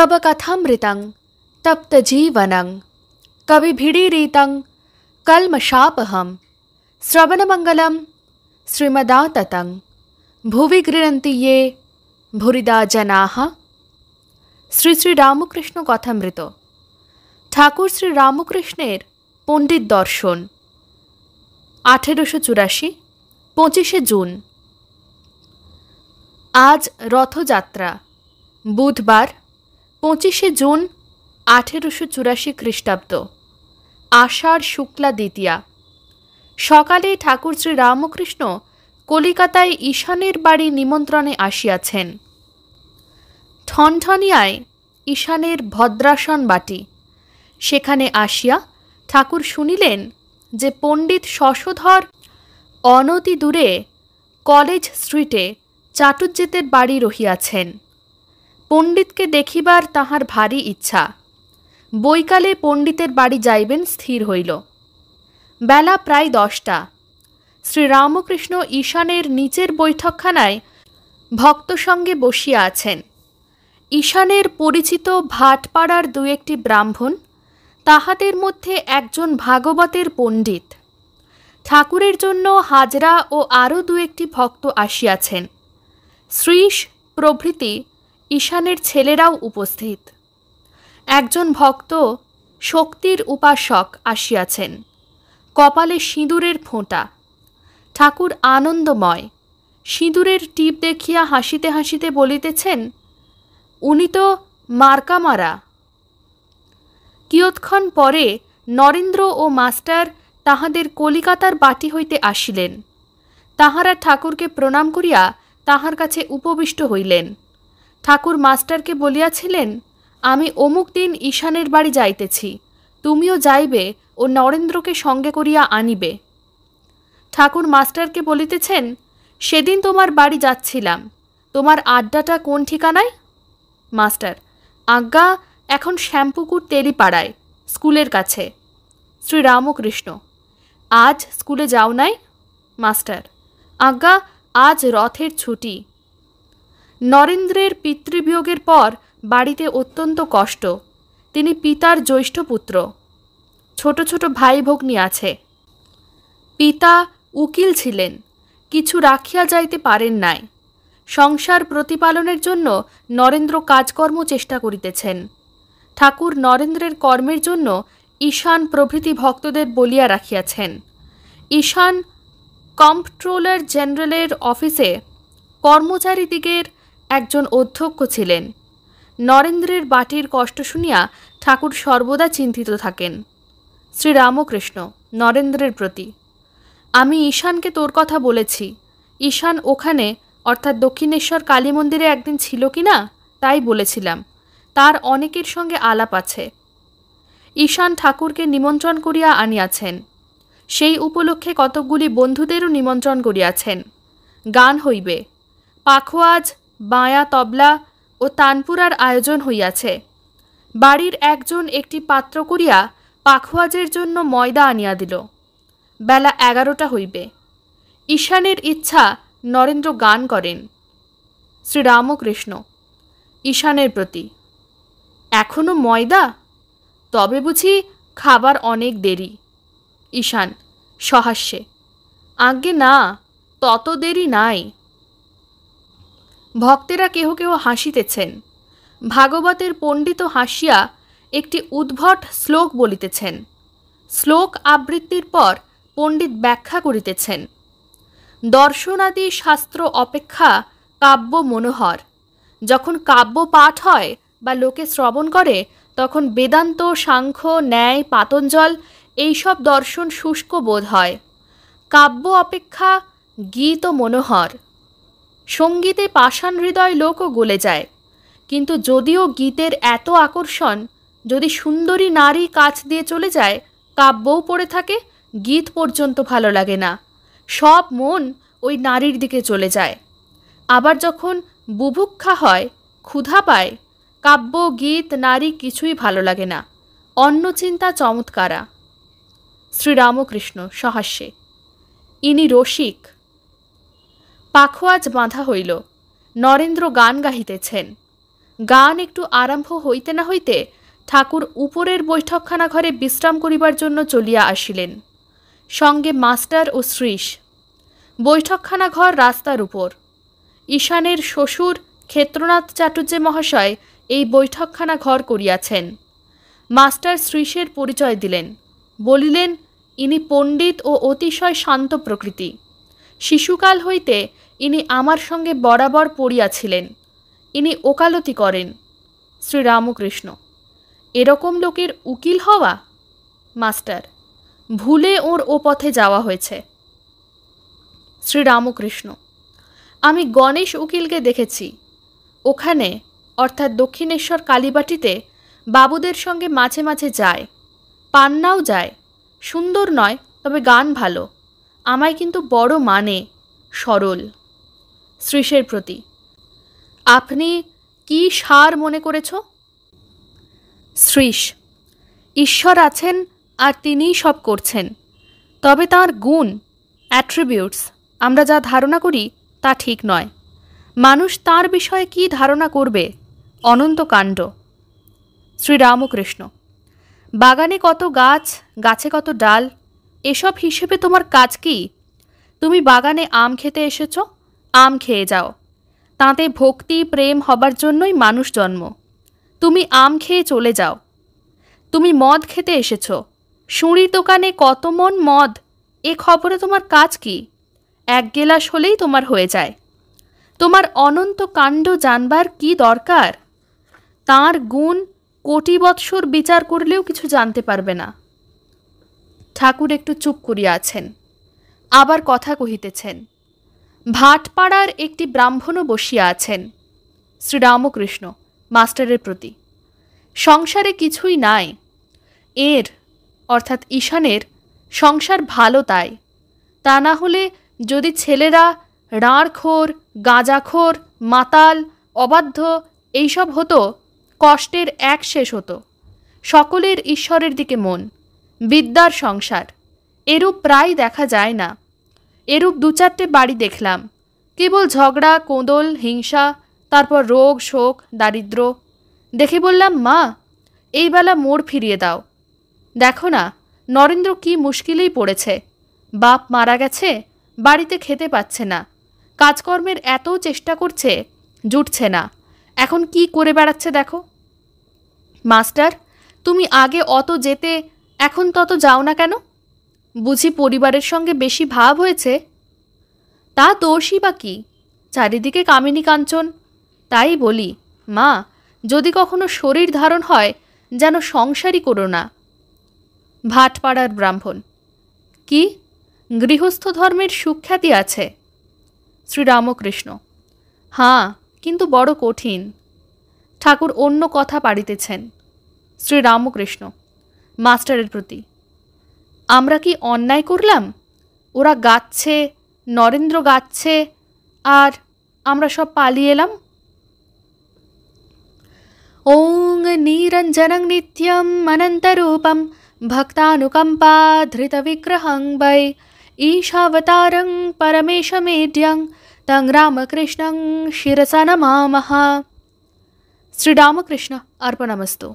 तब कथामृतं तप्तजीवनं कविभिडीरितं कल्मषापहं श्रवणमंगलं श्रीमदाततं भुवि गृह्णन्ति ये भूरिदा जनाः। শ্রী শ্রী রামকৃষ্ণ কথামৃত। ঠাকুর শ্রী রামকৃষ্ণের পণ্ডিত দর্শন, 1884, 25শে জুন। আজ রথযাত্রা, বুধবার 25শে জুন 1884 খ্রিস্টাব্দ, আষাঢ় শুক্লা দ্বিতীয়া। সকালে ঠাকুর শ্রী রামকৃষ্ণ কলিকাতায় ঈশানের বাড়ি নিমন্ত্রণে আসিয়াছেন। ঠনঠনিয়ায় ঈশানের ভদ্রাসন বাটি। সেখানে আসিয়া ঠাকুর শুনিলেন যে পণ্ডিত শশধর অনতি দূরে কলেজ স্ট্রিটে চাটুজ্যেতের বাড়ি রহিয়াছেন। পণ্ডিতকে দেখিবার তাহার ভারী ইচ্ছা। বৈকালে পণ্ডিতের বাড়ি যাইবেন স্থির হইল। বেলা প্রায় 10টা। শ্রীরামকৃষ্ণ ঈশানের নিচের বৈঠকখানায় ভক্ত সঙ্গে বসিয়া আছেন। ঈশানের পরিচিত ভাটপাড়ার দু একটি ব্রাহ্মণ, তাহাদের মধ্যে একজন ভাগবতের পণ্ডিত। ঠাকুরের জন্য হাজরা ও আরও দু একটি ভক্ত আসিয়াছেন। শ্রীশ প্রভৃতি ঈশানের ছেলেরাও উপস্থিত। একজন ভক্ত শক্তির উপাসক আসিয়াছেন, কপালে সিঁদুরের ফোঁটা। ঠাকুর আনন্দময়। সিঁদুরের টিপ দেখিয়া হাসিতে হাসিতে বলিতেছেন, উনি তো মার্কা মারা। কিয়ৎক্ষণ পরে নরেন্দ্র ও মাস্টার তাহাদের কলিকাতার বাটি হইতে আসিলেন। তাহারা ঠাকুরকে প্রণাম করিয়া তাহার কাছে উপবিষ্ট হইলেন। ঠাকুর মাস্টারকে বলিয়াছিলেন, আমি অমুক দিন ঈশানের বাড়ি যাইতেছি, তুমিও যাইবে ও নরেন্দ্রকে সঙ্গে করিয়া আনিবে। ঠাকুর মাস্টারকে বলিতেছেন, সেদিন তোমার বাড়ি যাচ্ছিলাম, তোমার আড্ডাটা কোন ঠিকানায়? মাস্টার, আজ্ঞা, এখন শ্যামপুকুর তেলিপাড়ায়, স্কুলের কাছে। শ্রীরামকৃষ্ণ, আজ স্কুলে যাও নাই? মাস্টার, আজ্ঞা, আজ রথের ছুটি। নরেন্দ্রের পিতৃবিয়োগের পর বাড়িতে অত্যন্ত কষ্ট। তিনি পিতার জ্যৈষ্ঠ পুত্র। ছোট ছোট ভাই ভগ্নী আছে। পিতা উকিল ছিলেন, কিছু রাখিয়া যাইতে পারেন নাই। সংসার প্রতিপালনের জন্য নরেন্দ্র কাজকর্ম চেষ্টা করিতেছেন। ঠাকুর নরেন্দ্রের কর্মের জন্য ঈশান প্রভৃতি ভক্তদের বলিয়া রাখিয়াছেন। ঈশান কম্পট্রোলার জেনারেলের অফিসে কর্মচারীদিগের একজন অধ্যক্ষ ছিলেন। নরেন্দ্রের বাটির কষ্ট শুনিয়া ঠাকুর সর্বদা চিন্তিত থাকেন। শ্রীরামকৃষ্ণ নরেন্দ্রের প্রতি, আমি ঈশানকে তোর কথা বলেছি। ঈশান ওখানে, অর্থাৎ দক্ষিণেশ্বর কালী মন্দিরে একদিন ছিল কি না, তাই বলেছিলাম। তার অনেকের সঙ্গে আলাপ আছে। ঈশান ঠাকুরকে নিমন্ত্রণ করিয়া আনিয়াছেন। সেই উপলক্ষে কতকগুলি বন্ধুদেরও নিমন্ত্রণ করিয়াছেন। গান হইবে। পাখোয়াজ, বাঁয়া তবলা ও তানপুরার আয়োজন হইয়াছে। বাড়ির একজন একটি পাত্র করিয়া পাখোয়াজের জন্য ময়দা আনিয়া দিল। বেলা 11টা হইবে। ঈশানের ইচ্ছা নরেন্দ্র গান করেন। শ্রীরামকৃষ্ণ ঈশানের প্রতি, এখনো ময়দা? তবে বুঝি খাবার অনেক দেরি। ঈশান সহাস্যে, আজ্ঞে না, তত দেরি নাই। ভক্তেরা কেহ কেহ হাসিতেছেন। ভাগবতের পণ্ডিত হাসিয়া একটি উদ্ভট শ্লোক বলিতেছেন। শ্লোক আবৃত্তির পর পণ্ডিত ব্যাখ্যা করিতেছেন। দর্শনাদি শাস্ত্র অপেক্ষা কাব্য মনোহর। যখন কাব্য পাঠ হয় বা লোকে শ্রবণ করে, তখন বেদান্ত, সাংখ্য, ন্যায়, পাতঞ্জল এইসব দর্শন শুষ্ক বোধ হয়। কাব্য অপেক্ষা গীত মনোহর। সঙ্গীতে পাষাণ হৃদয় লোকও গলে যায়। কিন্তু যদিও গীতের এত আকর্ষণ, যদি সুন্দরী নারী কাছ দিয়ে চলে যায়, কাব্যও পড়ে থাকে, গীত পর্যন্ত ভালো লাগে না। সব মন ওই নারীর দিকে চলে যায়। আবার যখন বুভুক্ষা হয়, ক্ষুধা পায়, কাব্য, গীত, নারী কিছুই ভালো লাগে না। অন্য চিন্তা চমৎকারা। শ্রীরামকৃষ্ণ সহাস্যে, ইনি রসিক। পাখোয়াজ বাঁধা হইল। নরেন্দ্র গান গাহিতেছেন। গান একটু আরম্ভ হইতে না হইতে ঠাকুর উপরের বৈঠকখানা ঘরে বিশ্রাম করিবার জন্য চলিয়া আসিলেন, সঙ্গে মাস্টার ও শ্রীশ। বৈঠকখানা ঘর রাস্তার উপর। ঈশানের শ্বশুর ক্ষেত্রনাথ চাটুর্যে মহাশয় এই বৈঠকখানা ঘর করিয়াছেন। মাস্টার শ্রীশের পরিচয় দিলেন, বলিলেন ইনি পণ্ডিত ও অতিশয় শান্ত প্রকৃতি। শিশুকাল হইতে ইনি আমার সঙ্গে বরাবর পড়িয়াছিলেন। ইনি ওকালতি করেন। শ্রীরামকৃষ্ণ: এরকম লোকের উকিল হওয়া? মাস্টার: ভুলে ওর ও পথে যাওয়া হয়েছে। শ্রীরামকৃষ্ণ: আমি গণেশ উকিলকে দেখেছি। ওখানে অর্থাৎ দক্ষিণেশ্বর কালীবাটিতে বাবুদের সঙ্গে মাঝে মাঝে যায়, পান্নাও যায়। সুন্দর নয়, তবে গান ভালো। আমায় কিন্তু বড় মানে, সরল। শ্রীশের প্রতি: আপনি কি সার মনে করেছ? শ্রীশ: ঈশ্বর আছেন আর তিনিই সব করছেন। তবে তাঁর গুণ, অ্যাট্রিবিউটস আমরা যা ধারণা করি তা ঠিক নয়। মানুষ তাঁর বিষয়ে কি ধারণা করবে? অনন্ত কাণ্ড। শ্রীরামকৃষ্ণ: বাগানে কত গাছ, গাছে কত ডাল, এসব হিসেবে তোমার কাজ কি? তুমি বাগানে আম খেতে এসেছ, আম খেয়ে যাও। তাতে ভক্তি প্রেম হবার জন্যই মানুষ জন্ম। তুমি আম খেয়ে চলে যাও। তুমি মদ খেতে এসেছ, সুঁড়ির দোকানে কত মন মদ, এ খবরে তোমার কাজ কি? এক গেলাস হলেই তোমার হয়ে যায়। তোমার অনন্ত কাণ্ড জানবার কি দরকার? তাঁর গুণ কোটি বৎসর বিচার করলেও কিছু জানতে পারবে না। ঠাকুর একটু চুপ করিয়া আছেন, আবার কথা কহিতেছেন। ভাটপাড়ার একটি ব্রাহ্মণও বসিয়া আছেন। শ্রীরামকৃষ্ণ মাস্টারের প্রতি: সংসারে কিছুই নাই। এর অর্থাৎ ঈশানের সংসার ভালো, তাই। তা না হলে যদি ছেলেরা রাঁড়খোর, গাঁজাখোর, মাতাল, অবাধ্য এইসব হতো, কষ্টের এক শেষ হতো। সকলের ঈশ্বরের দিকে মন, বিদ্যার সংসার। এরূপ প্রায় দেখা যায় না। এরূপ দু চারটে বাড়ি দেখলাম, কেবল ঝগড়া, কোঁদল, হিংসা, তারপর রোগ শোক, দারিদ্র। দেখে বললাম, মা, এই বেলা মোড় ফিরিয়ে দাও। দেখো না নরেন্দ্র কি মুশকিলেই পড়েছে। বাপ মারা গেছে, বাড়িতে খেতে পাচ্ছে না, কাজকর্মের এত চেষ্টা করছে, জুটছে না। এখন কি করে বেড়াচ্ছে দেখো। মাস্টার, তুমি আগে অত যেতে, এখন তত যাও না কেন? বুঝি পরিবারের সঙ্গে বেশি ভাব হয়েছে? তা দোষই বা কি? চারিদিকে কামিনী কাঞ্চন। তাই বলি, মা, যদি কখনো শরীর ধারণ হয় যেন সংসারই করো না। ভাটপাড়ার ব্রাহ্মণ: কি গৃহস্থ ধর্মের সুখ্যাতি আছে? শ্রীরামকৃষ্ণ: হাঁ, কিন্তু বড় কঠিন। ঠাকুর অন্য কথা পাড়িতেছেন। শ্রীরামকৃষ্ণ মাস্টারের প্রতি: আমরা কি অন্যায় করলাম? ওরা গাচ্ছে, নরেন্দ্র গাচ্ছে, আর আমরা সব পালিয়ে এলাম। ওং নিরঞ্জনং নিত্যম অনন্তরূপম ভক্তানুকম্পা ধৃত বিগ্রহং বৈ ঈশাবতারং পরমেশমেড্যং তং রামকৃষ্ণং শিরসা নমামঃ। শ্রীরামকৃষ্ণ অর্পণমস্তু।